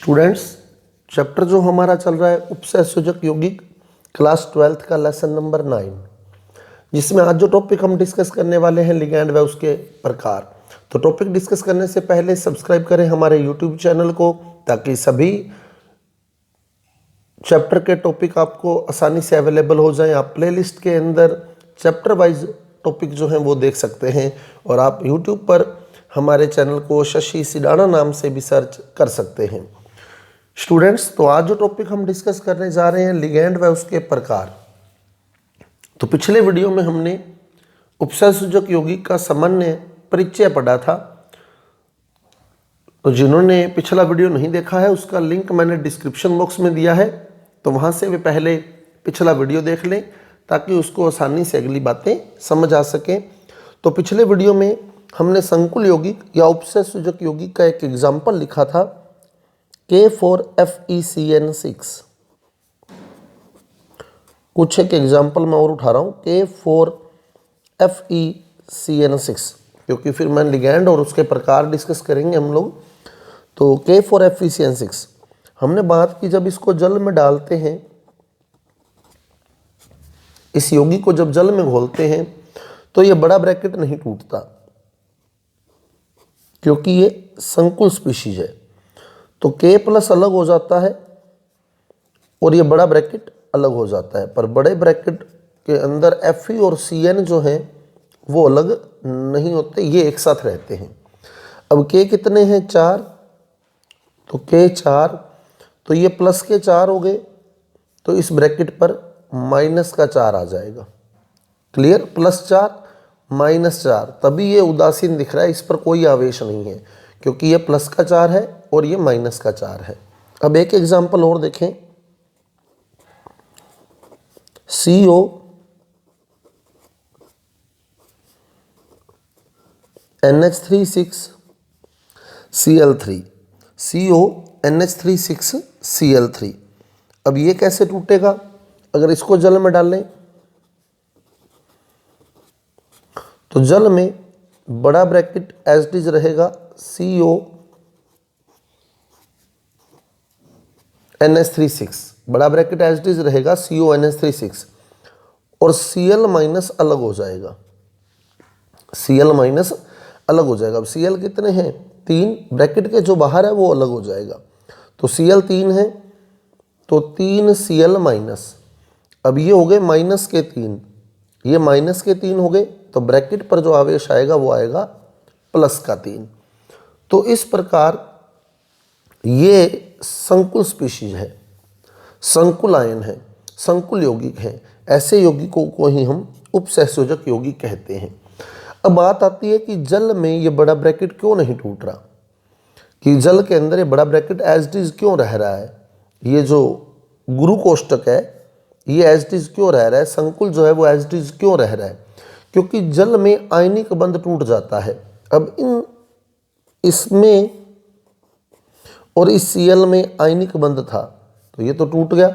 Students, chapter जो हमारा चल रहा है उपसहसंयोजक यौगिक क्लास 12th का लेसन नंबर 9, जिसमें आज जो टॉपिक हम डिस्कस करने वाले हैं लिगैंड व उसके प्रकार। तो टॉपिक डिस्कस करने से पहले सब्सक्राइब करें हमारे यूट्यूब चैनल को, ताकि सभी चैप्टर के टॉपिक आपको आसानी से अवेलेबल हो जाएं। आप प्लेलिस्ट के अंदर चैप्टर वाइज टॉपिक जो हैं वो देख सकते हैं, और आप यूट्यूब पर हमारे चैनल को शशि सिडाना नाम से भी सर्च कर सकते हैं। स्टूडेंट्स, तो आज जो टॉपिक हम डिस्कस करने जा रहे हैं लिगैंड व उसके प्रकार। तो पिछले वीडियो में हमने उपसहसंयोजक यौगिक का सामान्य परिचय पढ़ा था। तो जिन्होंने पिछला वीडियो नहीं देखा है उसका लिंक मैंने डिस्क्रिप्शन बॉक्स में दिया है, तो वहाँ से वे पहले पिछला वीडियो देख लें ताकि उसको आसानी से अगली बातें समझ आ सकें। तो पिछले वीडियो में हमने संकुल यौगिक या उपसहसंयोजक यौगिक का एक एग्जाम्पल लिखा था K4FeCN6। कुछ एक एग्जाम्पल मैं और उठा रहा हूँ K4FeCN6, क्योंकि फिर मैं लिगैंड और उसके प्रकार डिस्कस करेंगे हम लोग। तो K4FeCN6 हमने बात की, जब इसको जल में डालते हैं, इस यौगिक को जब जल में घोलते हैं तो ये बड़ा ब्रैकेट नहीं टूटता, क्योंकि ये संकुल स्पीशीज है। तो K प्लस अलग हो जाता है और ये बड़ा ब्रैकेट अलग हो जाता है, पर बड़े ब्रैकेट के अंदर Fe और Cn जो हैं वो अलग नहीं होते, ये एक साथ रहते हैं। अब K कितने हैं? 4, तो K 4, तो ये प्लस के 4 हो गए, तो इस ब्रैकेट पर माइनस का 4 आ जाएगा। क्लियर? +4 -4, तभी ये उदासीन दिख रहा है, इस पर कोई आवेश नहीं है, क्योंकि ये प्लस का 4 है और ये माइनस का 4 है। अब एक एग्जांपल और देखें, CO NH36 Cl3, CO NH36 Cl3। अब ये कैसे टूटेगा? अगर इसको जल में डालें तो जल में बड़ा ब्रैकेट एज इट इज रहेगा CO NH36, बड़ा ब्रैकेट एज इट इज रहेगा CO NH36, और Cl माइनस अलग हो जाएगा, Cl माइनस अलग हो जाएगा। अब Cl कितने हैं? 3, ब्रैकेट के जो बाहर है वो अलग हो जाएगा, तो Cl 3 है, तो 3 Cl माइनस। अब ये हो गए माइनस के 3, ये माइनस के 3 हो गए, तो ब्रैकेट पर जो आवेश आएगा वो आएगा प्लस का 3। तो इस प्रकार ये संकुल स्पीशीज है, संकुल आयन है, संकुल यौगिक है। ऐसे यौगिकों को ही हम उपसहसंयोजक यौगिक कहते हैं। अब बात आती है कि जल में ये बड़ा ब्रैकेट क्यों नहीं टूट रहा, कि जल के अंदर ये बड़ा ब्रैकेट एज इट इज क्यों रह रहा है, ये जो गुरु कोष्टक है ये एज इट इज क्यों रह रहा है, संकुल जो है वो एज इट इज क्यों रह रहा है? क्योंकि जल में आयनिक बंध टूट जाता है। अब इसमें और इस Cl में आयनिक बंध था, तो ये तो टूट गया,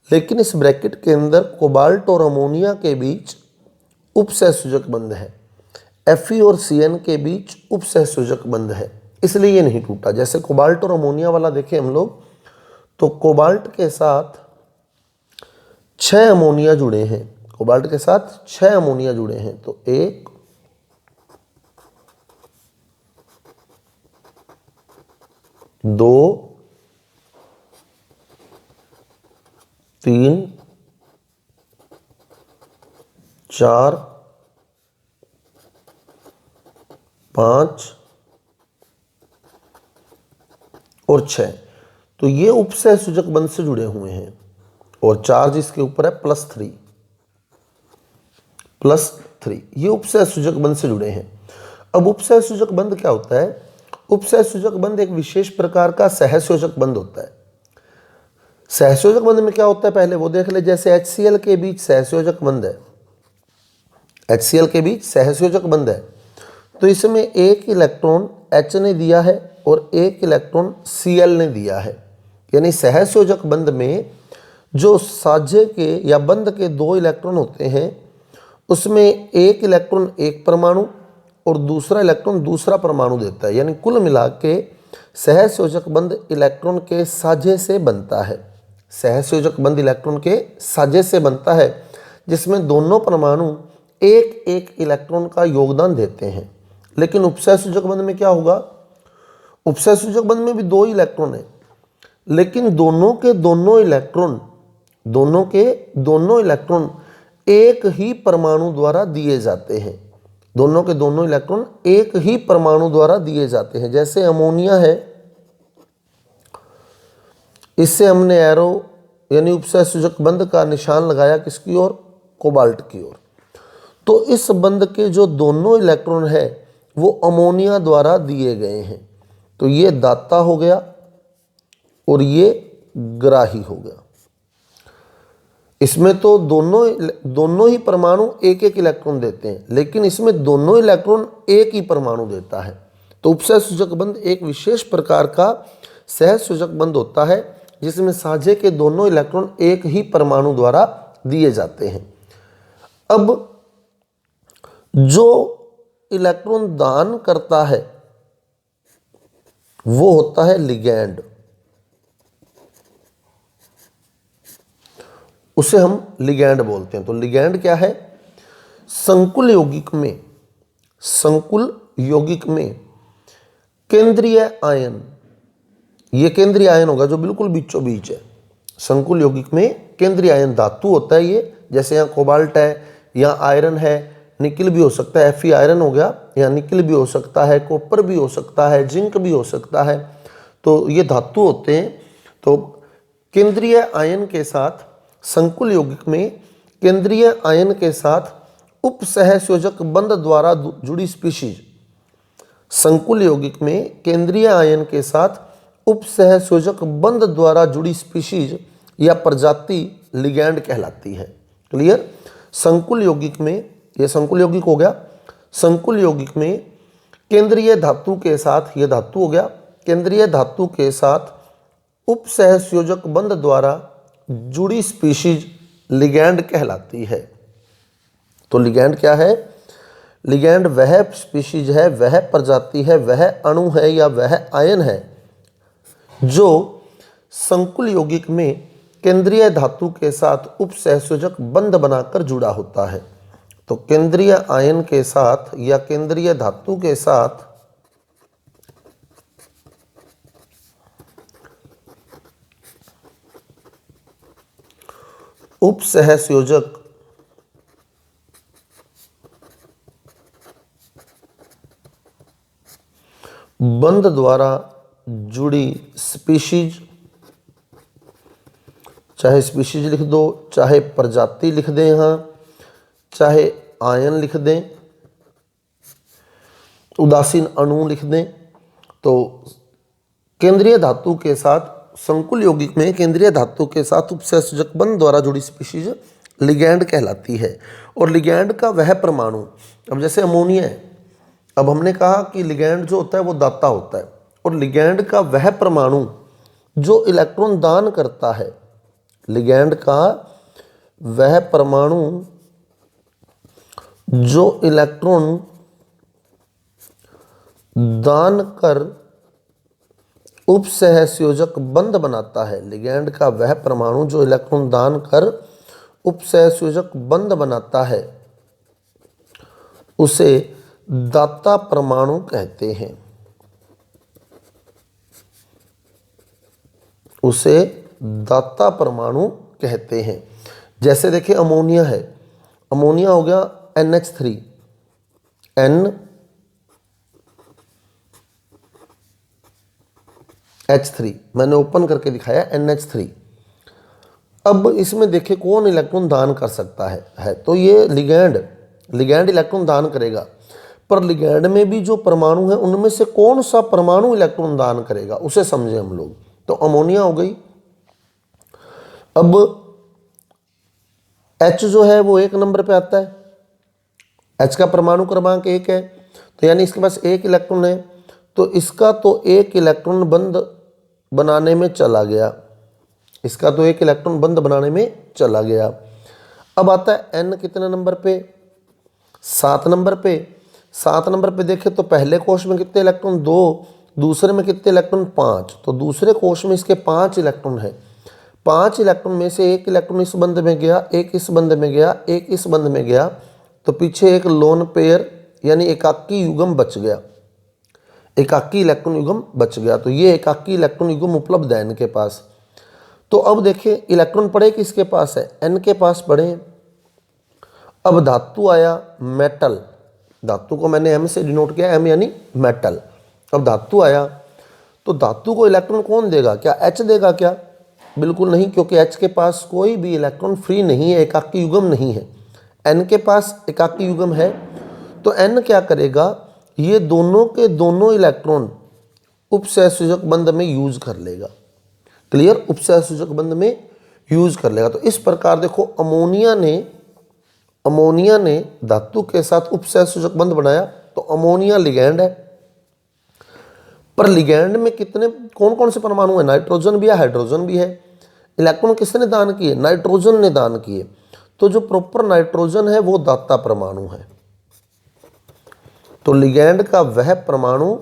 लेकिन इस ब्रैकेट के अंदर कोबाल्ट और अमोनिया के बीच उपसहसंयोजक बंध है, Fe और Cn के बीच उपसहसंयोजक बंध है, इसलिए ये नहीं टूटा। जैसे कोबाल्ट और अमोनिया वाला देखें हम लोग, तो कोबाल्ट के साथ 6 अमोनिया जुड़े हैं, कोबाल्ट के साथ 6 अमोनिया जुड़े हैं, तो 1 2 3 4 5 और 6, तो ये उपसहसंयोजक बंध से जुड़े हुए हैं, और चार्ज इसके ऊपर है +3, ये उपसहसंयोजक बंध से जुड़े हैं। अब उपसहसंयोजक बंध क्या होता है? उपसहसंयोजक बंध एक विशेष प्रकार का सहसंयोजक बंध होता है। सहसंयोजक बंध में क्या होता है पहले वो देख ले। जैसे HCl के बीच सहसंयोजक बंध है, HCl के बीच सहसंयोजक बंध है, तो इसमें एक इलेक्ट्रॉन H ने दिया है और एक इलेक्ट्रॉन Cl ने दिया है। यानी सहसंयोजक बंध में जो साझे के या बंध के 2 इलेक्ट्रॉन होते हैं, उसमें एक इलेक्ट्रॉन एक परमाणु और दूसरा इलेक्ट्रॉन दूसरा परमाणु देता है। यानी कुल मिला के सहसंयोजक बंध इलेक्ट्रॉन के साझे से बनता है। सहसंयोजक बंध इलेक्ट्रॉन के साझे से बनता है जिसमें दोनों परमाणु एक एक इलेक्ट्रॉन का योगदान देते हैं। लेकिन उपसहसंयोजक बंध में क्या होगा, उपसहसंयोजक बंध में भी दो इलेक्ट्रॉन है, लेकिन दोनों के दोनों इलेक्ट्रॉन एक ही परमाणु द्वारा दिए जाते हैं। दोनों के दोनों इलेक्ट्रॉन एक ही परमाणु द्वारा दिए जाते हैं। जैसे अमोनिया है, इससे हमने एरो यानी उपसहसंयोजक बंध का निशान लगाया किसकी ओर, कोबाल्ट की ओर। तो इस बंध के जो दोनों इलेक्ट्रॉन है वो अमोनिया द्वारा दिए गए हैं। तो ये दाता हो गया और ये ग्राही हो गया। इसमें तो दोनों ही परमाणु एक एक इलेक्ट्रॉन देते हैं, लेकिन इसमें दोनों इलेक्ट्रॉन एक ही परमाणु देता है। तो उपसहसंयोजक बंध एक विशेष प्रकार का सहसंयोजक बंध होता है जिसमें साझे के दोनों इलेक्ट्रॉन एक ही परमाणु द्वारा दिए जाते हैं। अब जो इलेक्ट्रॉन दान करता है वो होता है लिगैंड। उसे हम लिगैंड बोलते हैं। तो लिगैंड क्या है, संकुल यौगिक में केंद्रीय आयन, ये केंद्रीय आयन होगा जो बिल्कुल बीचों बीच है। संकुल यौगिक में केंद्रीय आयन धातु होता है ये, जैसे यहाँ कोबाल्ट है, यहाँ आयरन है, निकिल भी हो सकता है, Fe आयरन हो गया, यहाँ निकिल भी हो सकता है, कॉपर भी हो सकता है, जिंक भी हो सकता है। तो ये धातु होते हैं। तो केंद्रीय आयन के साथ संकुल यौगिक में केंद्रीय आयन के साथ उपसहसंयोजक बंध द्वारा जुड़ी स्पीशीज, संकुल यौगिक में केंद्रीय आयन के साथ उपसहसंयोजक बंध द्वारा जुड़ी स्पीशीज या प्रजाति लिगैंड कहलाती है। क्लियर। संकुल यौगिक में, ये संकुल यौगिक हो गया, संकुल यौगिक में केंद्रीय धातु के साथ, ये धातु हो गया, केंद्रीय धातु के साथ उपसहसंयोजक बंध द्वारा जुड़ी स्पीशीज लिगैंड कहलाती है। तो लिगैंड क्या है, लिगैंड वह स्पीशीज है, वह प्रजाति है, वह अणु है या वह आयन है जो संकुल यौगिक में केंद्रीय धातु के साथ उपसहसंयोजक बंध बनाकर जुड़ा होता है। तो केंद्रीय आयन के साथ या केंद्रीय धातु के साथ उपसहसंयोजक बंध द्वारा जुड़ी स्पीशीज, चाहे स्पीशीज लिख दो, चाहे प्रजाति लिख दें, यहाँ चाहे आयन लिख दें, उदासीन अणु लिख दें। तो केंद्रीय धातु के साथ, संकुल यौगिक में केंद्रीय धातु के साथ उपसहसंयोजक बंध द्वारा जुड़ी स्पीशीज लिगैंड कहलाती है। और लिगैंड का वह परमाणु, अब जैसे अमोनिया है, अब हमने कहा कि लिगैंड जो होता है वो दाता होता है, और लिगैंड का वह परमाणु जो इलेक्ट्रॉन दान करता है, लिगैंड का वह परमाणु जो इलेक्ट्रॉन दान कर उपसहसंयोजक बंध बनाता है, लिगैंड का वह परमाणु जो इलेक्ट्रॉन दान कर उपसहसंयोजक बंध बनाता है, उसे दाता परमाणु कहते हैं। उसे दाता परमाणु कहते हैं। जैसे देखिए अमोनिया है, अमोनिया हो गया NH3, NH3 मैंने ओपन करके दिखाया NH3। अब इसमें देखिए कौन इलेक्ट्रॉन दान कर सकता है तो ये लिगैंड इलेक्ट्रॉन दान करेगा, पर लिगैंड में भी जो परमाणु है उनमें से कौन सा परमाणु इलेक्ट्रॉन दान करेगा उसे समझे हम लोग। तो अमोनिया हो गई। अब H जो है वो 1 नंबर पे आता है, H का परमाणु क्रमांक 1 है, तो यानी इसके पास 1 इलेक्ट्रॉन है, तो इसका तो 1 इलेक्ट्रॉन बंध बनाने में चला गया, इसका तो 1 इलेक्ट्रॉन बंध बनाने में चला गया। अब आता है N कितने नंबर पे, 7 नंबर पे। 7 नंबर पे देखें तो पहले कोष में कितने इलेक्ट्रॉन, 2, दूसरे में कितने इलेक्ट्रॉन, 5, तो दूसरे कोश में इसके 5 इलेक्ट्रॉन है। 5 इलेक्ट्रॉन में से एक इलेक्ट्रॉन इस बंध में गया, एक इस बंध में गया, एक इस बंध में गया, तो पीछे एक लोन पेयर यानी एकाकी युग्म बच गया, एकाकी इलेक्ट्रॉन युग्म बच गया। तो ये एकाकी इलेक्ट्रॉन युग्म उपलब्ध है n के पास। तो अब देखिए इलेक्ट्रॉन पड़े किसके पास है, n के पास पड़े। अब धातु आया मेटल, धातु को मैंने m से डिनोट किया, m यानी मेटल। अब धातु आया तो धातु को इलेक्ट्रॉन कौन देगा, क्या H देगा क्या, बिल्कुल नहीं, क्योंकि H के पास कोई भी इलेक्ट्रॉन फ्री नहीं है, एकाकी युग्म नहीं है। N के पास एकाकी युग्म है, तो N क्या करेगा, ये दोनों के दोनों इलेक्ट्रॉन उपसहसंयोजक बंध में यूज कर लेगा। क्लियर, उपसहसंयोजक बंध में यूज कर लेगा। तो इस प्रकार देखो अमोनिया ने धातु के साथ उपसहसंयोजक बंध बनाया, तो अमोनिया लिगैंड है। पर लिगैंड में कितने कौन कौन से परमाणु है, नाइट्रोजन भी है, हाइड्रोजन भी है। इलेक्ट्रॉन किसने दान किए, नाइट्रोजन ने दान किए। तो जो प्रॉपर नाइट्रोजन है वो दाता परमाणु है। तो लिगैंड का वह परमाणु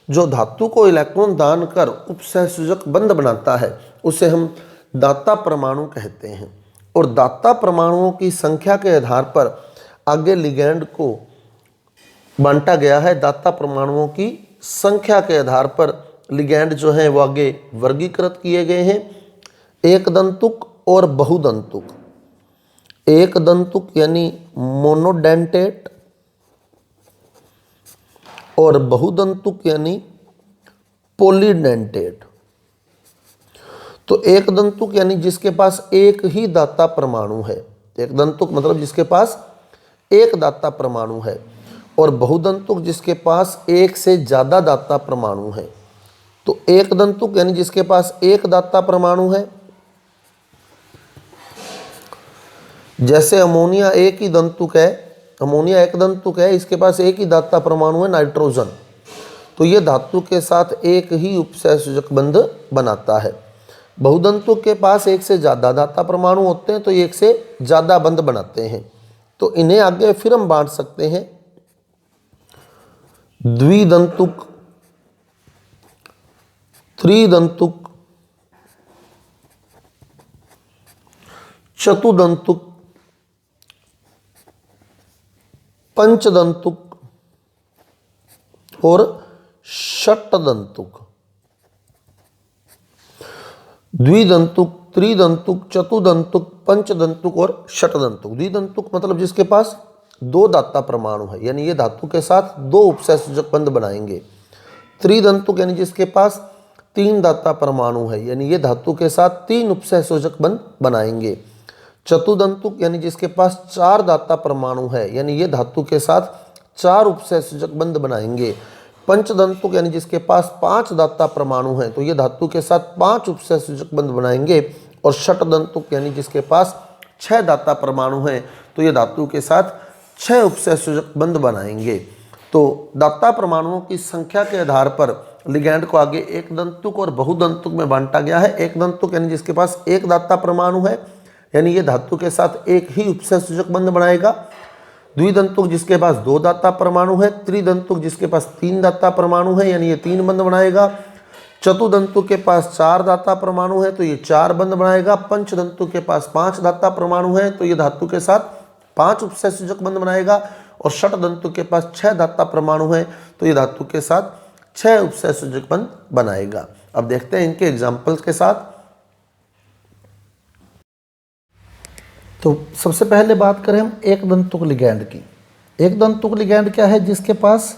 जो धातु को इलेक्ट्रॉन दान कर उपसहसंयोजक बंध बनाता है उसे हम दाता परमाणु कहते हैं। और दाता परमाणुओं की संख्या के आधार पर आगे लिगैंड को बांटा गया है। दाता परमाणुओं की संख्या के आधार पर लिगैंड जो है वो आगे वर्गीकृत किए गए हैं, एक दंतुक और बहुदंतुक। एक दंतुक यानी मोनोडेंटेट और बहुदंतुक यानी पॉलीडेंटेट। तो एक दंतुक यानी जिसके पास एक ही दाता परमाणु है, एक दंतुक मतलब जिसके पास एक दाता परमाणु है, और बहुदंतुक जिसके पास एक से ज्यादा दाता परमाणु है। तो एक दंतुक यानी जिसके पास एक दाता परमाणु है, जैसे अमोनिया एक ही दंतुक है, अमोनिया एक दंतुक है, इसके पास एक ही दाता परमाणु है नाइट्रोजन, तो ये धातु के साथ एक ही उपसहसंयोजक बंध बनाता है। बहुदंतुक के पास एक से ज़्यादा दाता परमाणु होते हैं, तो एक से ज़्यादा बंध बनाते हैं। तो इन्हें आगे फिर हम बांट सकते हैं द्विदंतुक, त्रिदंतुक, चतुदंतुक, पंचदंतुक और षट्दंतुक। द्विदंतुक, त्रिदंतुक, चतुदंतुक, पंचदंतुक और षट्दंतुक। द्विदंतुक मतलब जिसके पास दो दाता परमाणु है, यानी ये धातु के साथ दो उपसहसंयोजक बंध बनाएंगे। त्रिदंतुक यानी जिसके पास तीन दाता परमाणु है, यानी ये धातु के साथ तीन उपसहसंयोजक बंध बनाएंगे। चतुदंतुक यानी जिसके पास चार दाता परमाणु है, यानी ये धातु के साथ चार उपसहसंयोजक बंध बनाएंगे। पंचदंतुक यानी जिसके पास पांच दाता परमाणु हैं, तो ये धातु के साथ पांच उपसहसंयोजक बंध बनाएंगे। और षट्दंतुक यानी जिसके पास छह दाता परमाणु हैं, तो ये धातु के साथ छह उपसहसंयोजक बंध बनाएंगे। तो दाता परमाणुओं की संख्या के आधार पर लिगैंड को आगे एक दंतुक और बहुदंतुक में बांटा गया है। एक दंतुक यानी जिसके पास एक दाता परमाणु है, यानी ये धातु के साथ एक ही उपसहसंयोजक बंध बनाएगा। द्विदंतुक जिसके पास दो दाता परमाणु है। त्रिदंतुक जिसके पास तीन दाता परमाणु है, यानी ये तीन बंध बनाएगा। चतुदंतुक के पास चार दाता परमाणु है, तो ये चार बंध बनाएगा। पंचदंतुक के पास पांच दाता परमाणु है, तो ये धातु के साथ पांच उपसहसंयोजक बंध बनाएगा। और षट्दंतुक के पास छह दाता परमाणु है, तो ये धातु के साथ छह उपसहसंयोजक बंध बनाएगा। अब देखते हैं इनके एग्जाम्पल्स के साथ। तो सबसे पहले बात करें हम एक दंतुक लिगैंड की। एक दंतुक लिगैंड क्या है, जिसके पास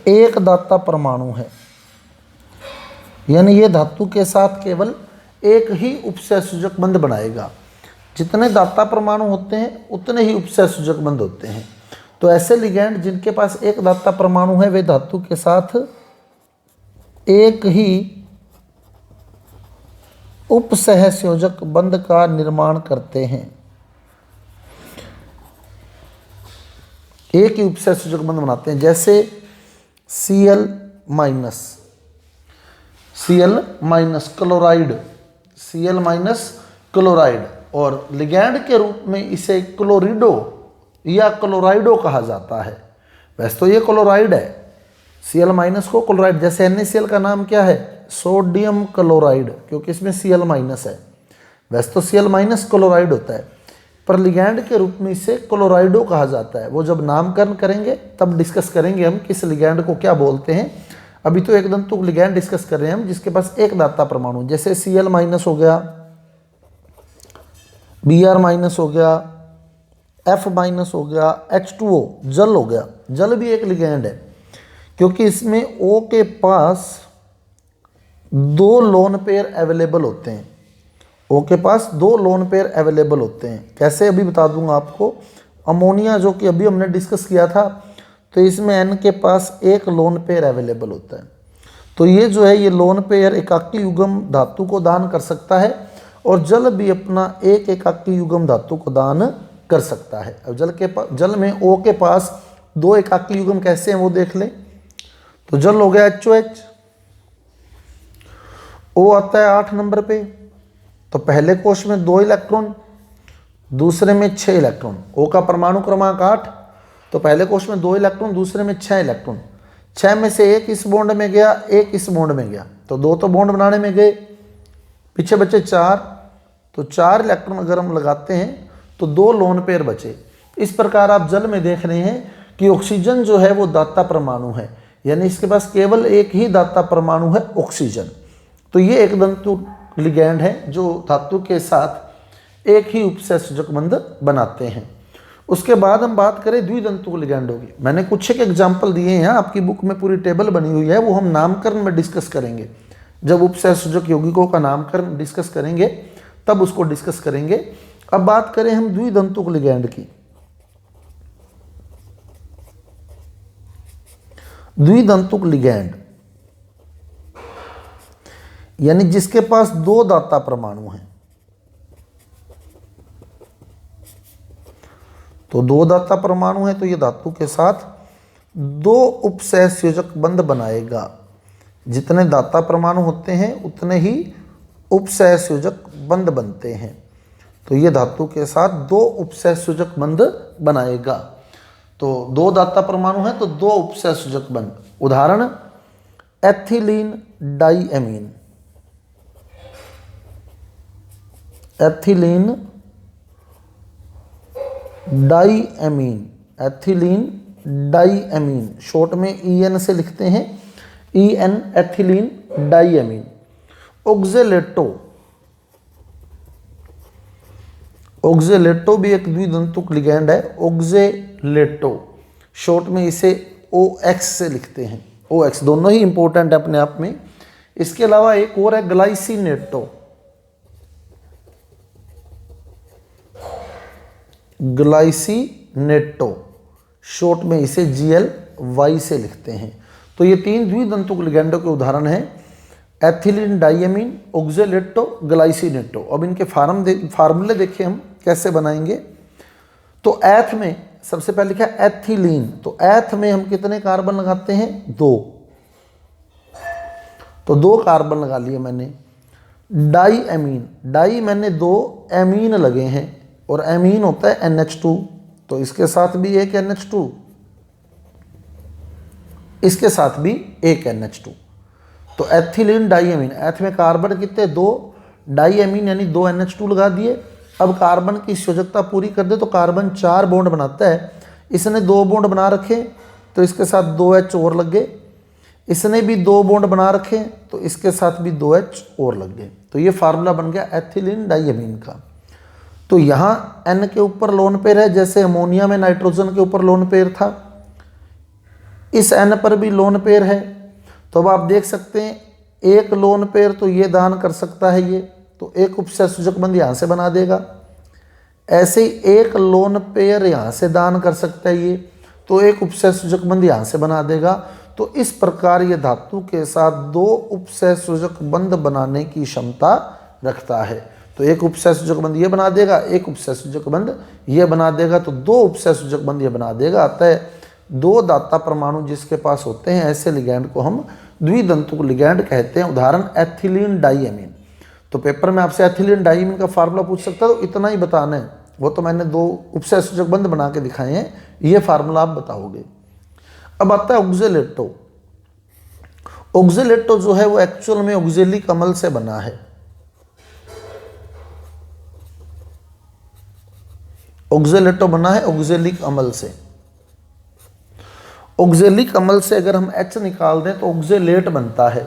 एक दाता परमाणु है, यानी ये धातु के साथ केवल एक ही उपसहसंयोजक बंध बनाएगा। जितने दाता परमाणु होते हैं उतने ही उपसहसंयोजक बंध होते हैं। तो ऐसे लिगैंड जिनके पास एक दाता परमाणु है, वे धातु के साथ एक ही उपसहसंयोजक बंध का निर्माण करते हैं। एक ही उपसहसंयोजक बंध बनाते हैं, जैसे Cl minus chloride, Cl minus chloride, और लिगैंड के रूप में इसे क्लोरिडो या क्लोराइडो कहा जाता है। वैसे तो ये क्लोराइड है, Cl माइनस को क्लोराइड, जैसे NaCl का नाम क्या है, सोडियम क्लोराइड, क्योंकि इसमें Cl माइनस है। वैसे तो Cl माइनस क्लोराइड होता है, पर लिगैंड के रूप में इसे क्लोराइडो कहा जाता है। वो जब नामकरण करेंगे तब डिस्कस करेंगे हम किस लिगैंड को क्या बोलते हैं। अभी तो एक दंतुक लिगैंड डिस्कस कर रहे हैं हम जिसके पास एक दाता परमाणु, जैसे Cl माइनस हो गया, Br माइनस हो गया, F माइनस हो गया, H2O जल हो गया। जल भी एक लिगैंड है क्योंकि इसमें O के पास 2 लोन पेयर अवेलेबल होते हैं। O के पास 2 लोन पेयर अवेलेबल होते हैं। कैसे, अभी बता दूंगा आपको। अमोनिया जो कि अभी हमने डिस्कस किया था, तो इसमें N के पास एक लोन पेयर अवेलेबल होता है। तो ये जो है, ये लोन पेयर एकाकी युग्म धातु को दान कर सकता है, और जल भी अपना एक एकाकी युग्म धातु को दान कर सकता है। अब जल में O के पास 2 एकाकी युग्म कैसे हैं वो देख लें। तो जल हो गया HOH, O आता है 8 नंबर पे, तो पहले कोश में 2 इलेक्ट्रॉन, दूसरे में 6 इलेक्ट्रॉन। O का परमाणु क्रमांक 8, तो पहले कोश में 2 इलेक्ट्रॉन, दूसरे में 6 इलेक्ट्रॉन। 6 में से एक इस बॉन्ड में गया, एक इस बॉन्ड में गया, तो 2 तो बॉन्ड बनाने में गए, पीछे बचे 4, तो 4 इलेक्ट्रॉन अगर हम लगाते हैं तो 2 लोन पेयर बचे। इस प्रकार आप जल में देख रहे हैं कि ऑक्सीजन जो है वो दाता परमाणु है, यानी इसके पास केवल एक ही दाता परमाणु है, ऑक्सीजन। तो ये एक दंतु लिगैंड है जो धातु के साथ एक ही उपसहसंयोजक बंध बनाते हैं। उसके बाद हम बात करें द्विदंतु लिगैंडों की। मैंने कुछ एक एग्जाम्पल दिए हैं, आपकी बुक में पूरी टेबल बनी हुई है, वो हम नामकरण में डिस्कस करेंगे। जब उपसहसंयोजक यौगिकों का नामकरण डिस्कस करेंगे तब उसको डिस्कस करेंगे। अब बात करें हम द्विदंतुक लिगैंड की। द्विदंतुक लिगैंड यानी जिसके पास 2 दाता परमाणु हैं। तो 2 दाता परमाणु है, तो ये धातु के साथ 2 उपसहसंयोजक बंध बनाएगा। जितने दाता परमाणु होते हैं उतने ही उपसहसंयोजक बंध बनते हैं। तो ये धातु के साथ 2 उपसहसंयोजक बंध बनाएगा। तो 2 दाता परमाणु है तो 2 उपसहसंयोजक बंध। उदाहरण, ethylene diamine, ethylene diamine, ethylene diamine, short में EN से लिखते हैं, EN, ethylene diamine. Oxalato, oxalato भी एक द्विदंतुक लिगैंड है, ऑक्जेलेटो, शॉर्ट में इसे OX से लिखते हैं, OX। दोनों ही इंपॉर्टेंट है अपने आप में। इसके अलावा एक और है ग्लाइसिनेटो, ग्लाइसिनेटो, शॉर्ट में इसे GLY से लिखते हैं। तो ये 3 द्विदंतुक लिगैंडों के उदाहरण हैं, एथिलीन डाइएमीन, ऑक्जेलेटो, ग्लाइसिनेटो। अब इनके फार्मूले देखें हम कैसे बनाएंगे। तो एथ में सबसे पहले लिखा है एथिलीन, तो एथ में हम कितने कार्बन लगाते हैं, 2, तो 2 कार्बन लगा लिए मैंने। डाइएमीन, डाई मैंने 2 एमीन लगे हैं, और एमीन होता है NH2, तो इसके साथ भी एक NH2, इसके साथ भी एक NH2। तो एथिलीन डाइएमीन, एथ में कार्बन कितने, 2, डाइएमीन यानी 2 NH2 लगा दिए। अब कार्बन की संयोजकता पूरी कर दे तो कार्बन 4 बॉन्ड बनाता है। इसने 2 बॉन्ड बना रखे तो इसके साथ 2H और लग गए। इसने भी 2 बॉन्ड बना रखे तो इसके साथ भी 2H और लग गए। तो ये फार्मूला बन गया एथिलीन डाइएमीन का। तो यहाँ N के ऊपर लोन पेयर है, जैसे अमोनिया में नाइट्रोजन के ऊपर लोन पेयर था, इस N पर भी लोन पेयर है। तो अब आप देख सकते हैं एक लोन पेयर तो ये दान कर सकता है, ये तो एक उपसहसंयोजक बंध यहाँ से बना देगा। ऐसे ही एक लोन पेयर यहाँ से दान कर सकता है ये, तो एक उपसहसंयोजक बंध यहाँ से बना देगा। तो इस प्रकार ये धातु के साथ 2 उपसहसंयोजक बंध बनाने की क्षमता रखता है। तो एक उपसहसंयोजक बंध ये बना देगा, एक उपसहसंयोजक बंध ये बना देगा, तो 2 उपसहसंयोजक बंध ये बना देगा। अतः 2 दाता परमाणु जिसके पास होते हैं ऐसे लिगैंड को हम द्विदंतुक लिगैंड कहते हैं। उदाहरण, एथिलीन डाइएमीन। तो पेपर में आपसे एथिलीन डाइएमीन का फार्मूला पूछ सकता है, तो इतना ही बताना है। वो तो मैंने 2 उपसहसंयोजक बंध बना के दिखाए हैं, ये फार्मूला आप बताओगे। अब आता है ऑक्जेलेटो। ऑक्जेलेटो जो है वो एक्चुअल में ऑक्जेलिक अम्ल से बना है। ऑक्जेलेटो बना है ऑक्जेलिक अम्ल से। ऑक्जेलिक अम्ल से अगर हम H निकाल दें तो ऑक्जेलेट बनता है।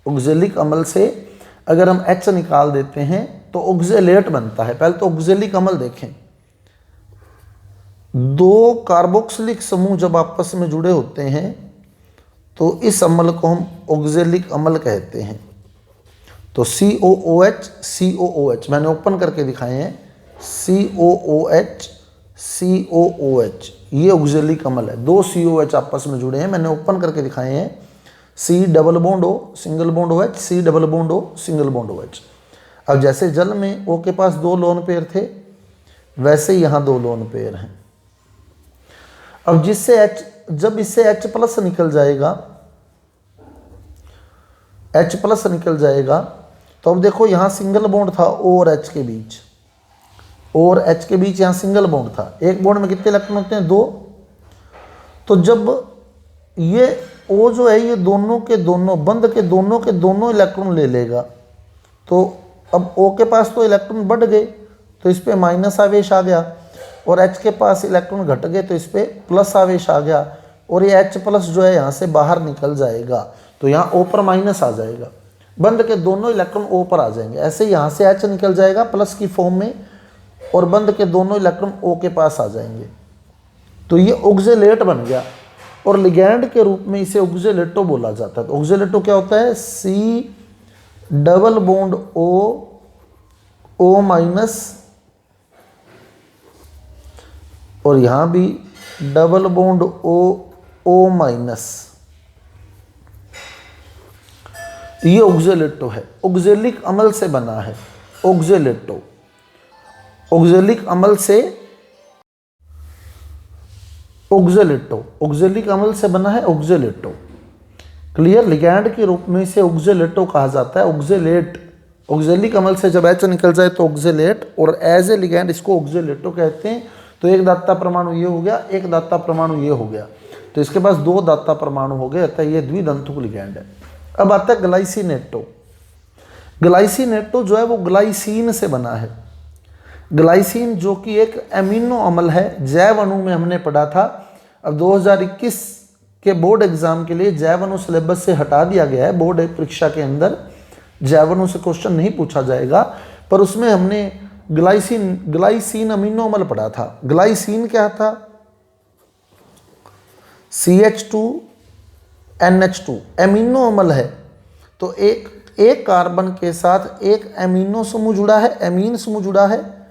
ऑक्जेलिक अम्ल से अगर हम H निकाल देते हैं तो ऑक्जेलेट बनता है। पहले तो ऑक्जेलिक अम्ल देखें, दो कार्बोक्सिलिक समूह जब आपस में जुड़े होते हैं तो इस अम्ल को हम ऑक्जेलिक अम्ल कहते हैं। तो COOH COOH मैंने ओपन करके दिखाए हैं, COOH COOH ये ऑक्जेलिक अम्ल है। दो COH आपस में जुड़े हैं, मैंने ओपन करके दिखाए हैं। C double bond O single bond OH, C double bond O single bond OH। अब जैसे जल में O के पास दो लोन पेयर थे, वैसे यहाँ दो लोन पेयर हैं। अब जब इससे H प्लस निकल जाएगा, H प्लस निकल जाएगा, तो अब देखो यहाँ सिंगल बॉन्ड था O और H के बीच, O और H के बीच यहाँ सिंगल बॉन्ड था। एक बॉन्ड में कितने इलेक्ट्रॉन होते हैं? 2। तो जब ये O जो है ये दोनों के दोनों इलेक्ट्रॉन ले लेगा, तो अब O के पास तो इलेक्ट्रॉन बढ़ गए तो इस पर माइनस आवेश आ गया, और H के पास इलेक्ट्रॉन घट गए तो इस पर प्लस आवेश आ गया, और ये H प्लस जो है यहाँ से बाहर निकल जाएगा, तो यहाँ O पर माइनस आ जाएगा। बंद के दोनों इलेक्ट्रॉन O पर आ जाएंगे। ऐसे यहाँ से H निकल जाएगा प्लस की फॉर्म में, और बंद के दोनों इलेक्ट्रॉन O के पास आ जाएंगे। तो ये ऑक्जेलेट बन गया, और लिगैंड के रूप में इसे ऑक्जेलेटो बोला जाता है। तो ऑक्जेलेटो क्या होता है? C double bond O minus, और यहाँ भी डबल बॉन्ड O माइनस, ये ऑक्जेलेटो है। ऑक्जेलिक अम्ल से बना है ऑक्जेलेटो। ऑक्जेलिक अम्ल से ऑक्जेलिक अम्ल से बना है ऑक्जेलेटो। क्लियर? लिगैंड के रूप में इसे ऑक्जेलेटो कहा जाता है। ऑक्जेलेट, ऑक्जेलिक अम्ल से जब H निकल जाए तो ऑक्जेलेट, और एज ए लिगैंड इसको ऑक्जेलेटो कहते हैं। तो एक दाता परमाणु ये हो गया, एक दाता परमाणु ये हो गया, तो इसके पास दो दाता परमाणु हो गए, अतः ये द्विदंतुक लिगैंड है। अब आता है ग्लाइसिनेटो। ग्लाइसिनेटो जो है वो ग्लाइसिन से बना है। ग्लाइसिन जो कि एक एमिनो अम्ल है, जैव अणु में हमने पढ़ा था। अब 2021 के बोर्ड एग्जाम के लिए जैव अणु सिलेबस से हटा दिया गया है। बोर्ड परीक्षा के अंदर जैव अणु से क्वेश्चन नहीं पूछा जाएगा, पर उसमें हमने ग्लाइसिन अमीनो अम्ल पढ़ा था। ग्लाइसिन क्या था? CH2NH2 एमिनो अम्ल है। तो एक कार्बन के साथ एक एमिनो समूह जुड़ा है, एमीन समूह जुड़ा है,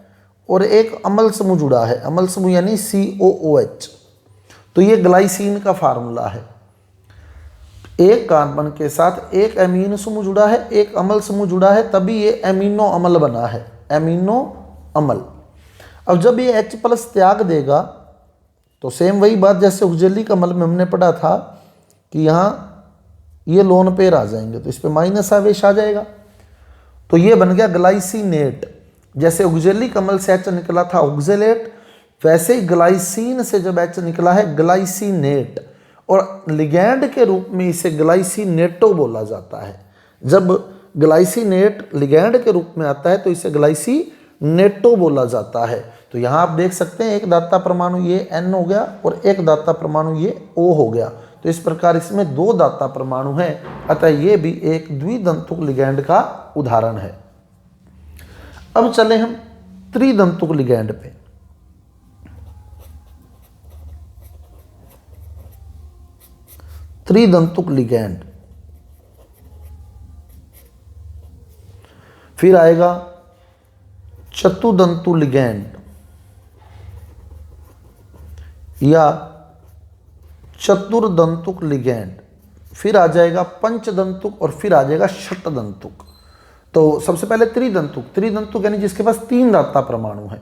और एक अम्ल समूह जुड़ा है, अम्ल समूह यानी COOH। तो ये ग्लाइसिन का फार्मूला है। एक कार्बन के साथ एक एमीन समूह जुड़ा है, एक अम्ल समूह जुड़ा है, तभी ये एमिनो अम्ल बना है, एमिनो अम्ल। अब जब ये H प्लस त्याग देगा तो सेम वही बात जैसे ऑक्जेलिक अम्ल में हमने पढ़ा था कि यहाँ ये लोन पेयर आ जाएंगे, तो इस पे माइनस आवेश आ जाएगा, तो ये बन गया ग्लाइसिनेट। जैसे ऑक्जेलिक अम्ल से H निकला था ऑक्जेलेट, वैसे ही ग्लाइसिन से जब H निकला है ग्लाइसिनेट, और लिगैंड के रूप में इसे ग्लाइसिनेटो बोला जाता है। जब ग्लाइसिनेट लिगैंड के रूप में आता है तो इसे ग्लाइसिनेटो बोला जाता है। तो यहाँ आप देख सकते हैं एक दाता परमाणु ये N हो गया और एक दाता परमाणु ये O हो गया। तो इस प्रकार इसमें दो दाता परमाणु हैं, अतः ये भी एक द्विदंतुक लिगैंड का उदाहरण है। अब चले हम त्रिदंतुक लिगैंड पे। त्रिदंतुक लिगैंड, फिर आएगा चतुदंतु लिगैंड या चतुर्दंतुक लिगैंड, फिर आ जाएगा पंचदंतुक, और फिर आ जाएगा षटदंतुक। तो सबसे पहले त्रिदंतुक यानी जिसके पास तीन दाता परमाणु है।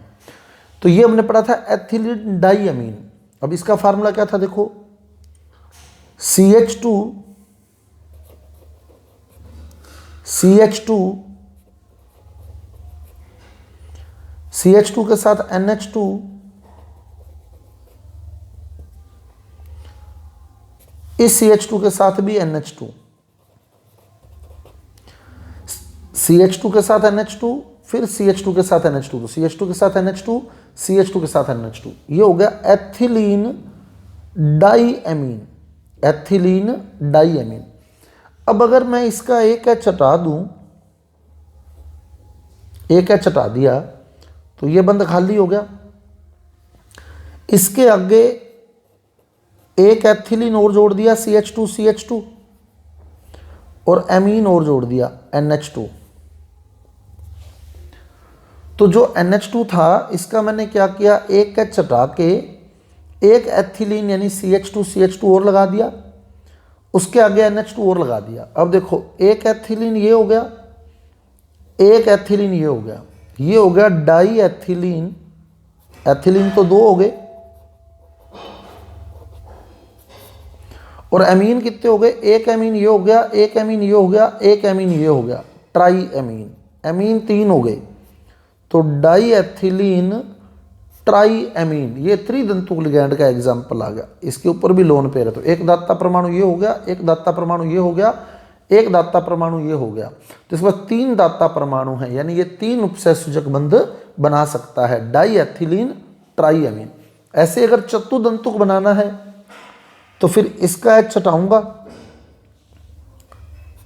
तो ये हमने पढ़ा था एथिलीन डाइअमीन। अब इसका फार्मूला क्या था? देखो, CH2 के साथ NH2, इस CH2 के साथ भी NH2, CH2 के साथ NH2, फिर CH2 के साथ NH2, तो CH2 के साथ NH2, CH2 के साथ NH2, ये हो गया एथिलीन डाईएमीन, एथिलीन डाईएमीन। अब अगर मैं इसका एक H हटा दूं, एक H हटा दिया तो ये बंद खाली हो गया। इसके आगे एक एथिलीन और जोड़ दिया CH2 CH2 और एमीन और जोड़ दिया NH2। तो जो NH2 था इसका मैंने क्या किया, एक H हटा के एक एथिलीन यानी CH2 CH2 और लगा दिया, उसके आगे NH2 और लगा दिया। अब देखो एक एथिलीन ये हो गया, एक एथिलीन ये हो गया, ये हो गया डाई एथिलीन, एथिलीन तो दो हो गए, और एमीन कितने हो गए, एक एमीन ये हो गया, एक एमीन ये हो गया, एक एमीन ये हो गया, ट्राई एमीन, एमीन तीन हो गए, तो डाई एथिलीन ट्राई एमीन, ये त्रिदंतुक लिगैंड का एग्जाम्पल आ गया। इसके ऊपर भी लोन पेयर है, तो एक दाता परमाणु ये हो गया, एक दाता परमाणु ये हो गया, एक दाता परमाणु ये हो गया, तो इसके बाद तीन दाता परमाणु है, यानी ये तीन उपसय सूचक बंध बना सकता है, डाई एथिलीन ट्राई एमीन। ऐसे अगर चतुदंतुक बनाना है तो फिर इसका H हटाऊंगा,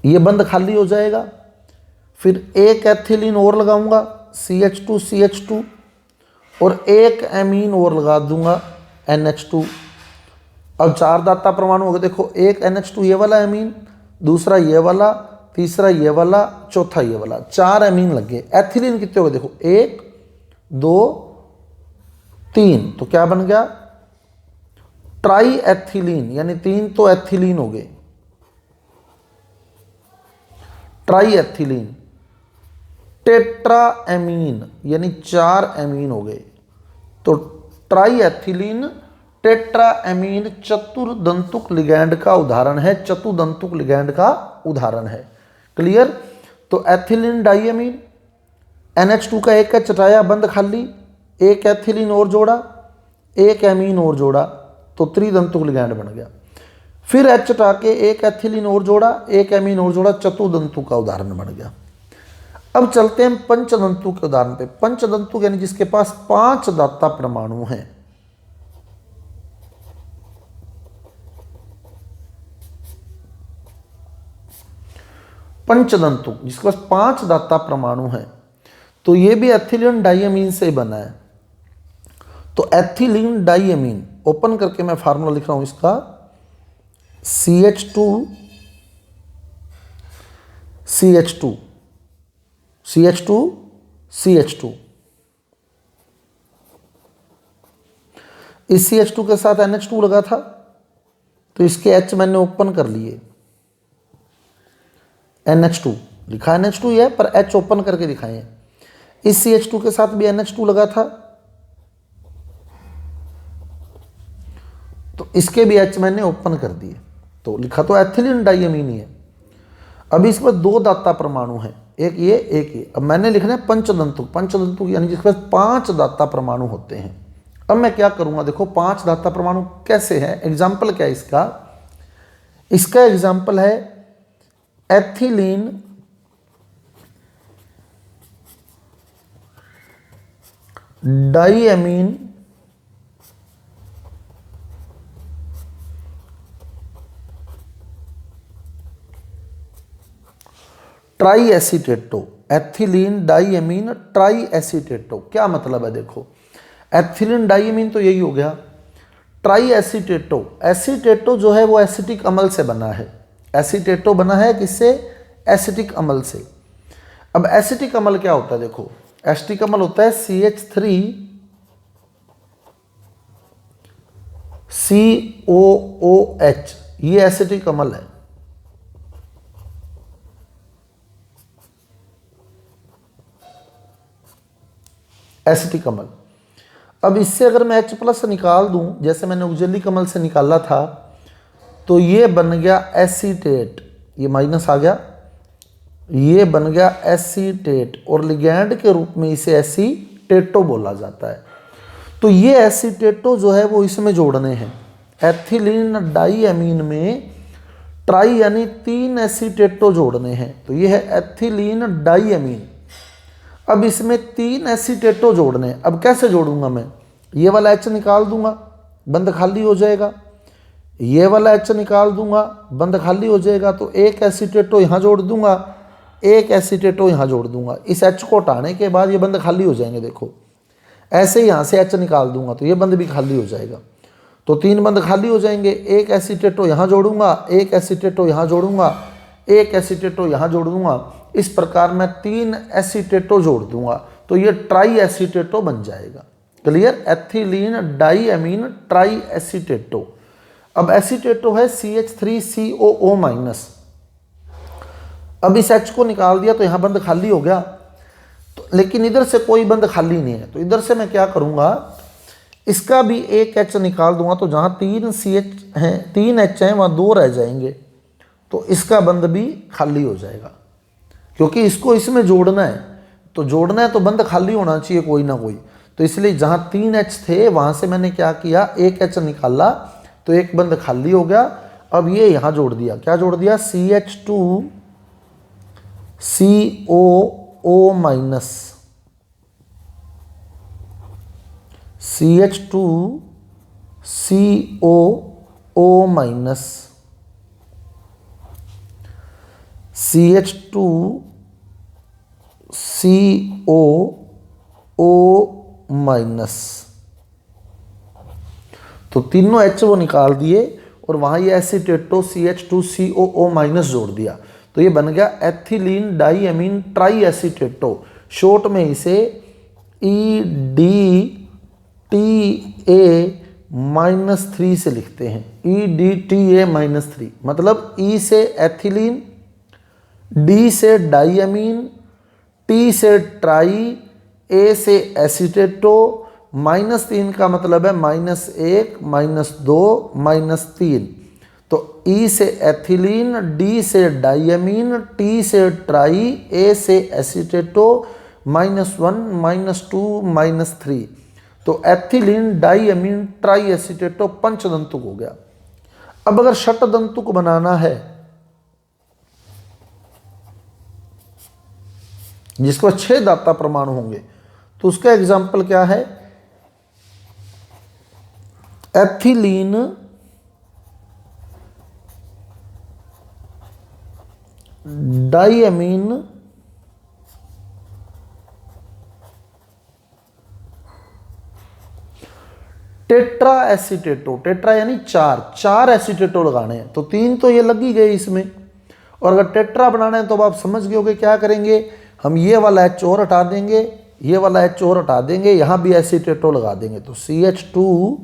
ये बंद खाली हो जाएगा, फिर एक एथिलीन और लगाऊंगा CH2 CH2 और एक एमीन और लगा दूंगा NH2। अब चार दाता परमाणु हो गए, देखो एक NH2 ये वाला एमीन, दूसरा ये वाला, तीसरा ये वाला, चौथा ये वाला, चार एमीन लग गए। एथिलीन कितने हो गए, देखो एक दो तीन, तो क्या बन गया ट्राई एथिलीन, यानी तीन तो एथिलीन हो गए, ट्राई एथिलीन। टेट्रा एमीन यानी चार एमीन हो गए, तो ट्राई एथिलीन टेट्रा एमीन चतुर्दंतुक लिगैंड का उदाहरण है, चतुदंतुक लिगैंड का उदाहरण है। क्लियर। तो एथिलीन डाईएमीन, NH2 का एक H हटाया, बंद खाली, एक एथिलीन और जोड़ा, एक एमीन और जोड़ा, तो त्रिदंतुक लिगैंड बन गया। फिर H हटा के एक एथिलीन और जोड़ा, एक एमीन और जोड़ा, चतुदंतुक का उदाहरण बन गया। अब चलते हैं पंचदंतुक के उदाहरण पे। पंचदंतुक यानी जिसके पास पांच दाता परमाणु हैं। पंचदंतुक जिसके पास पांच दाता परमाणु हैं, तो ये भी एथिलीन डाईएमीन से बना है। तो एथिलीन डाईएमीन, ओपन करके मैं फार्मूला लिख रहा हूं इसका, CH2 CH2 CH2 CH2, इस CH2 के साथ NH2 लगा था, तो इसके H मैंने ओपन कर लिए, NH2 लिखा NH2 ही है पर H ओपन करके दिखाए हैं। इस CH2 के साथ भी NH2 लगा था, तो इसके भी H मैंने ओपन कर दिए, तो लिखा तो एथिलीन डाईएमीन ही है। अभी इसमें दो दाता परमाणु हैं, एक ये एक ये। अब मैंने लिखना है पंचदंतुक, पंचदंतुक यानी जिसके पास पांच दाता परमाणु होते हैं। अब मैं क्या करूंगा, देखो पांच दाता परमाणु कैसे हैं, एग्जाम्पल क्या है इसका, इसका एग्जाम्पल है ethylene diamine tri एसीटेटो, ethylene diamine tri एसीटेटो। क्या मतलब है, देखो एथिलीन डाईएमीन तो यही हो गया, ट्राई एसीटेटो, एसीटेटो जो है वो एसिटिक अम्ल से बना है, एसीटेटो बना है किससे, एसिटिक अम्ल से। अब एसिटिक अम्ल क्या होता है, देखो एसिटिक अम्ल होता है CH3COOH, ये एसिटिक अम्ल है। एसिटिक अम्ल। अब इससे अगर मैं H+ निकाल दूं, जैसे मैंने उजलिक अम्ल से निकाला था, तो ये बन गया एसीटेट, ये माइनस आ गया, ये बन गया एसीटेट, और लिगैंड के रूप में इसे एसीटेटो बोला जाता है। तो ये एसीटेटो जो है वो इसमें जोड़ने हैं, एथिलीन डाईएमीन में ट्राई यानी 3 एसीटेटो जोड़ने हैं, तो ये है एथिलीन डाईएमीन। अब इसमें 3 एसीटेटो जोड़ने हैं। अब कैसे जोड़ूंगा मैं? ये वाला H निकाल दूंगा, बंद खाली हो जाएगा। ये वाला H निकाल दूंगा, बंद खाली हो जाएगा। तो एक एसीटेटो यहाँ जोड़ दूंगा, एक एसीटेटो यहाँ जोड़ दूंगा। इस H को हटाने के बाद ये बंद खाली हो जाएंगे। देखो ऐसे ही यहाँ से H निकाल दूंगा तो ये बंद भी खाली हो जाएगा। तो 3 बंद खाली हो जाएंगे। एक एसीटेटो यहाँ जोड़ूंगा, एक एसीटेटो यहाँ जोड़ूंगा, एक एसीटेटो यहाँ जोड़ दूंगा। इस प्रकार मैं 3 एसीटेटो जोड़ दूंगा तो ये ट्राई एसीटेटो बन जाएगा। Clear? Ethylene diamine tri acetato. अब एसीटेटो है CH3COO-। अब इस H को निकाल दिया तो यहाँ बंद खाली हो गया, तो लेकिन इधर से कोई बंद खाली नहीं है। तो इधर से मैं क्या करूँगा, इसका भी एक H निकाल दूंगा। तो जहाँ 3 CH हैं, 3 H हैं, वहाँ 2 रह जाएंगे। तो इसका बंद भी खाली हो जाएगा, क्योंकि इसको इसमें जोड़ना है। तो जोड़ना है तो बंद खाली होना चाहिए कोई ना कोई। तो इसलिए जहाँ 3 H थे वहाँ से मैंने क्या किया, एक H निकाला तो एक बंद खाली हो गया। अब ये यहाँ जोड़ दिया। क्या जोड़ दिया? CH2COO-। CH2COO-, CH2COO-। तो तीनों H वो निकाल दिए और वहाँ ये एसीटेटो CH2COO- जोड़ दिया। तो ये बन गया एथिलीन डाईएमीन ट्राई एसीटेटो। शॉर्ट में इसे EDTA-3 से लिखते हैं। EDTA-3 मतलब E से एथिलीन, D से डाईएमीन, T से ट्राई, A से एसीटेटो, -3 का मतलब है -1, -2, -3। तो E से एथिलीन, D से डाईएमीन, T से ट्राई, A से एसीटेटो, -1, -2, -3। तो एथिलीन डाईएमीन ट्राई एसीटेटो पंचदंतुक हो गया। अब अगर षटदंतुक बनाना है जिसको 6 दाता परमाणु होंगे, तो उसका एग्जाम्पल क्या है? Ethylene diamine tetra acetato. Tetra यानी 4 एसीटेटो लगाने हैं। तो 3 तो ये लग ही गए इसमें, और अगर टेट्रा बनाना है तो अब आप समझ गए होगे क्या करेंगे। हम ये वाला H और हटा देंगे, ये वाला H और हटा देंगे, यहाँ भी एसीटेटो लगा देंगे। तो CH2C_O-O-।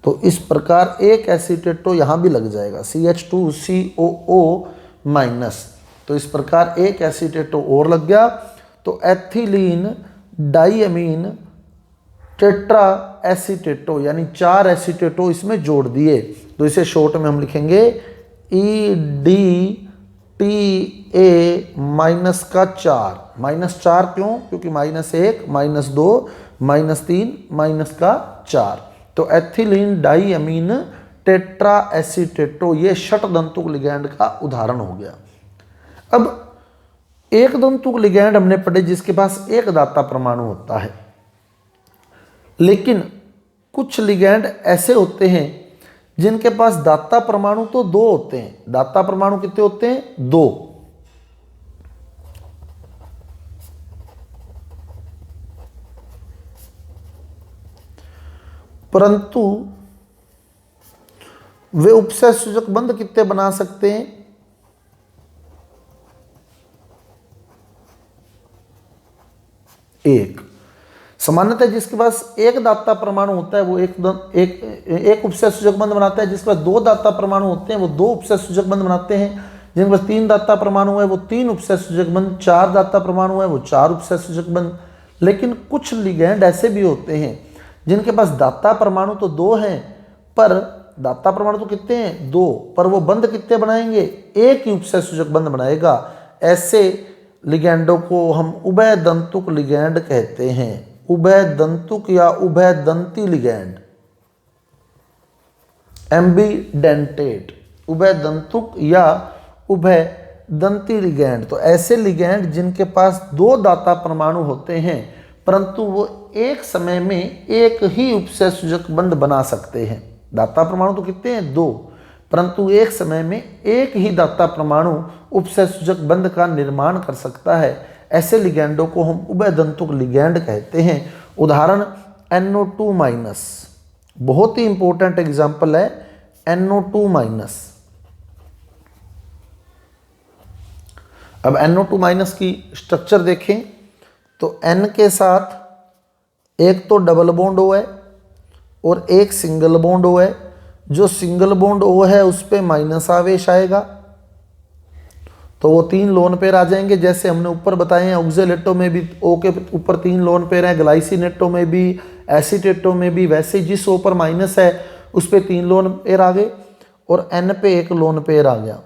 तो इस प्रकार एक एसीटेटो यहाँ भी लग जाएगा, CH2COO-। तो इस प्रकार एक एसीटेटो और लग गया। तो एथिलीन डाईएमीन टेट्रा एसीटेटो यानी 4 एसीटेटो इसमें जोड़ दिए। तो इसे शॉर्ट में हम लिखेंगे EDTA-4। -4 क्यों? क्योंकि -1, -2, -3, -4। तो एथिलीन डाईएमीन टेट्रा एसीटेटो ये षटदंतुक लिगैंड का उदाहरण हो गया। अब एक दंतुक लिगैंड हमने पढ़े जिसके पास एक दाता परमाणु होता है, लेकिन कुछ लिगैंड ऐसे होते हैं जिनके पास दाता परमाणु तो 2 होते हैं। दाता परमाणु कितने होते हैं? 2। परंतु वे उपसहसूचक बंध कितने बना सकते हैं? 1। सामान्यतः जिसके पास एक दाता परमाणु होता है वो एक उपसहसूचक बंध बनाता है। जिसके पास 2 दाता परमाणु होते हैं वो 2 उपसहसूचक बंध बनाते हैं। जिनके पास 3 दाता परमाणु है वो 3 उपसहसूचक बंध, 4 दाता परमाणु है वो 4 उपसहसूचक बंध। लेकिन कुछ लिगैंड ऐसे भी होते हैं जिनके पास दाता परमाणु तो 2 हैं, पर दाता परमाणु तो कितने हैं? 2, पर वो बंध कितने बनाएंगे? एक ही उपसहसूचक बंध बनाएगा। ऐसे लिगैंडों को हम उभय दंतुक लिगैंड कहते हैं। उभयदंतुक या उभयदंती लिगैंड, एम्बीडेंटेट, उभयदंतुक या उभयदंती लिगैंड। तो ऐसे लिगैंड जिनके पास दो दाता परमाणु होते हैं परंतु वो एक समय में एक ही उपसय सूचक बंध बना सकते हैं। दाता परमाणु तो कितने हैं? दो, परंतु एक समय में एक ही दाता परमाणु उपसय सूचक बंध का निर्माण कर सकता है। ऐसे लिगैंडों को हम उभयदंतुक लिगैंड कहते हैं। उदाहरण NO2-, बहुत ही इंपॉर्टेंट एग्जाम्पल है NO2-। अब NO2- की स्ट्रक्चर देखें तो N के साथ एक तो डबल बॉन्ड O है और एक सिंगल बॉन्ड O है। जो सिंगल बॉन्ड O है उस पे माइनस आवेश आएगा तो वो 3 लोन पेयर आ जाएंगे, जैसे हमने ऊपर बताए हैं। ऑक्जेलेटो में भी O के ऊपर 3 लोन पेयर हैं, ग्लाइसिनेटो में भी, एसीटेटो में भी। वैसे जिस O पर माइनस है उस पे 3 लोन पेयर आ गए और N पे 1 लोन पेयर आ गया।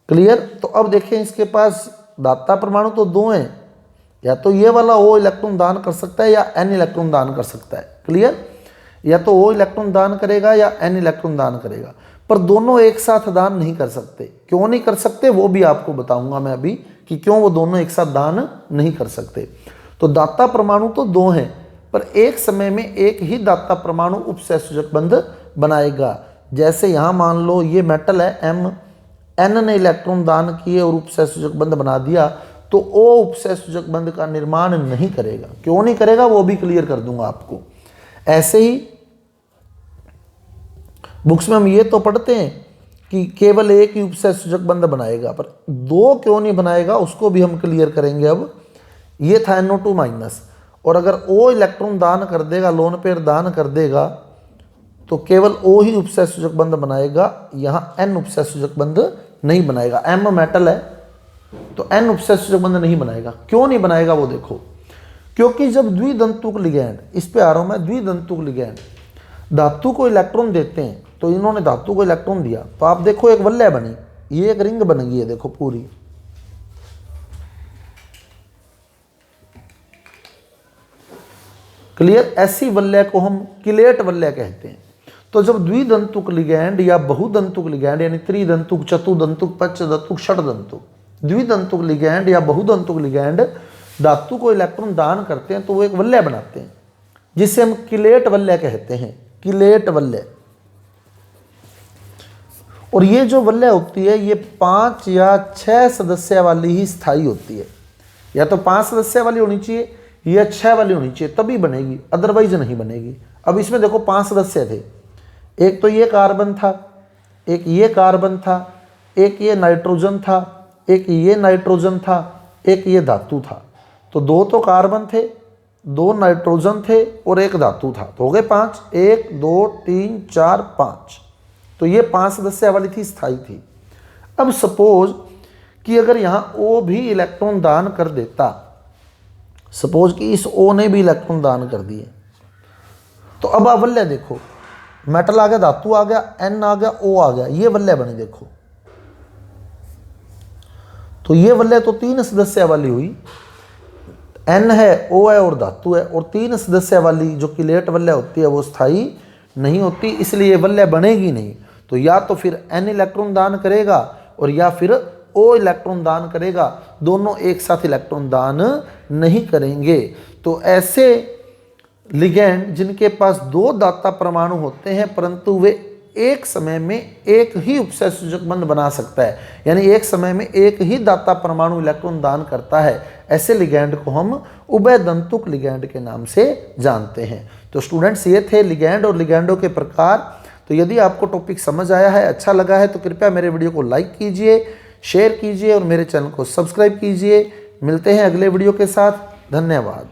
क्लियर? तो अब देखें इसके पास दाता परमाणु तो 2 हैं, या तो ये वाला O इलेक्ट्रॉन दान कर सकता है या N इलेक्ट्रॉन दान कर सकता है। क्लियर? या तो O इलेक्ट्रॉन दान करेगा या N इलेक्ट्रॉन दान करेगा, पर दोनों एक साथ दान नहीं कर सकते। क्यों नहीं कर सकते वो भी आपको बताऊंगा मैं अभी कि क्यों वो दोनों एक साथ दान नहीं कर सकते। तो दाता परमाणु तो 2 हैं पर एक समय में एक ही दाता परमाणु उपसय सूचक बंध बनाएगा। जैसे यहाँ मान लो ये मेटल है M, N ने इलेक्ट्रॉन दान किए और उपसय सूचक बंध बना दिया तो O उपसय सूचक बंध का निर्माण नहीं करेगा। क्यों नहीं करेगा वो भी क्लियर कर दूंगा आपको। ऐसे ही बुक्स में हम ये तो पढ़ते हैं कि केवल एक ही उपसय सूचक बंध बनाएगा, पर 2 क्यों नहीं बनाएगा उसको भी हम क्लियर करेंगे। अब ये था NO2-, और अगर O इलेक्ट्रॉन दान कर देगा, लोन पेयर दान कर देगा तो केवल O ही उपसय सूचक बंध बनाएगा, यहाँ N उपसय सूचक बंध नहीं बनाएगा। M मेटल है तो N उपसय सूचक बंध नहीं बनाएगा। क्यों नहीं बनाएगा वो देखो, क्योंकि जब द्विदंतुक लिगैंड, इस पे आ रहा हूं मैं, द्विदंतुक लिगैंड धातु को इलेक्ट्रॉन देते हैं, तो इन्होंने धातु को इलेक्ट्रॉन दिया तो आप देखो एक वलय बनी, ये एक रिंग बन गई है देखो पूरी। क्लियर? ऐसी वलय को हम किलेट वलय कहते हैं। तो जब द्विदंतुक लिगैंड या बहुदंतुक लिगैंड यानी त्रिदंतुक, चतुदंतुक, पंचदंतुक, षडदंतुक, द्विदंतुक लिगैंड या बहुदंतुक लिगैंड धातु को इलेक्ट्रॉन दान करते हैं तो वो एक वलय बनाते हैं जिसे हम किलेट वलय कहते हैं। किलेट वलय। और ये जो वलय होती है ये 5 या 6 सदस्य वाली ही स्थायी होती है। या तो 5 सदस्य वाली होनी चाहिए या 6 वाली होनी चाहिए तभी बनेगी, अदरवाइज नहीं बनेगी। अब इसमें देखो 5 सदस्य थे, एक तो ये कार्बन था, एक ये कार्बन था, एक ये नाइट्रोजन था, एक ये नाइट्रोजन था, एक ये धातु था। तो 2 तो कार्बन थे, 2 नाइट्रोजन थे और 1 धातु था, तो हो गए 5। 1 2 3 4 5। तो ये 5 सदस्य वाली थी, स्थायी थी। अब सपोज कि अगर यहाँ O भी इलेक्ट्रॉन दान कर देता, सपोज कि इस O ने भी इलेक्ट्रॉन दान कर दिए, तो अब वलय देखो, मेटल आ गया, धातु आ गया, N आ गया, O आ गया, ये वलय बनी देखो। तो ये वलय तो 3 सदस्य वाली हुई, N है, O है और धातु है। और 3 सदस्य वाली जो किलेट वलय होती है वो स्थायी नहीं होती, इसलिए ये वलय बनेगी नहीं। तो या तो फिर N इलेक्ट्रॉन दान करेगा और या फिर O इलेक्ट्रॉन दान करेगा, दोनों एक साथ इलेक्ट्रॉन दान नहीं करेंगे। तो ऐसे लिगैंड जिनके पास 2 दाता परमाणु होते हैं परंतु वे एक समय में एक ही उपसय सूचक बंध बना सकता है, यानी एक समय में एक ही दाता परमाणु इलेक्ट्रॉन दान करता है, ऐसे लिगैंड को हम उभयदंतुक लिगैंड के नाम से जानते हैं। तो स्टूडेंट्स ये थे लिगैंड और लिगैंडों के प्रकार। तो यदि आपको टॉपिक समझ आया है, अच्छा लगा है, तो कृपया मेरे वीडियो को लाइक कीजिए, शेयर कीजिए और मेरे चैनल को सब्सक्राइब कीजिए। मिलते हैं अगले वीडियो के साथ। धन्यवाद।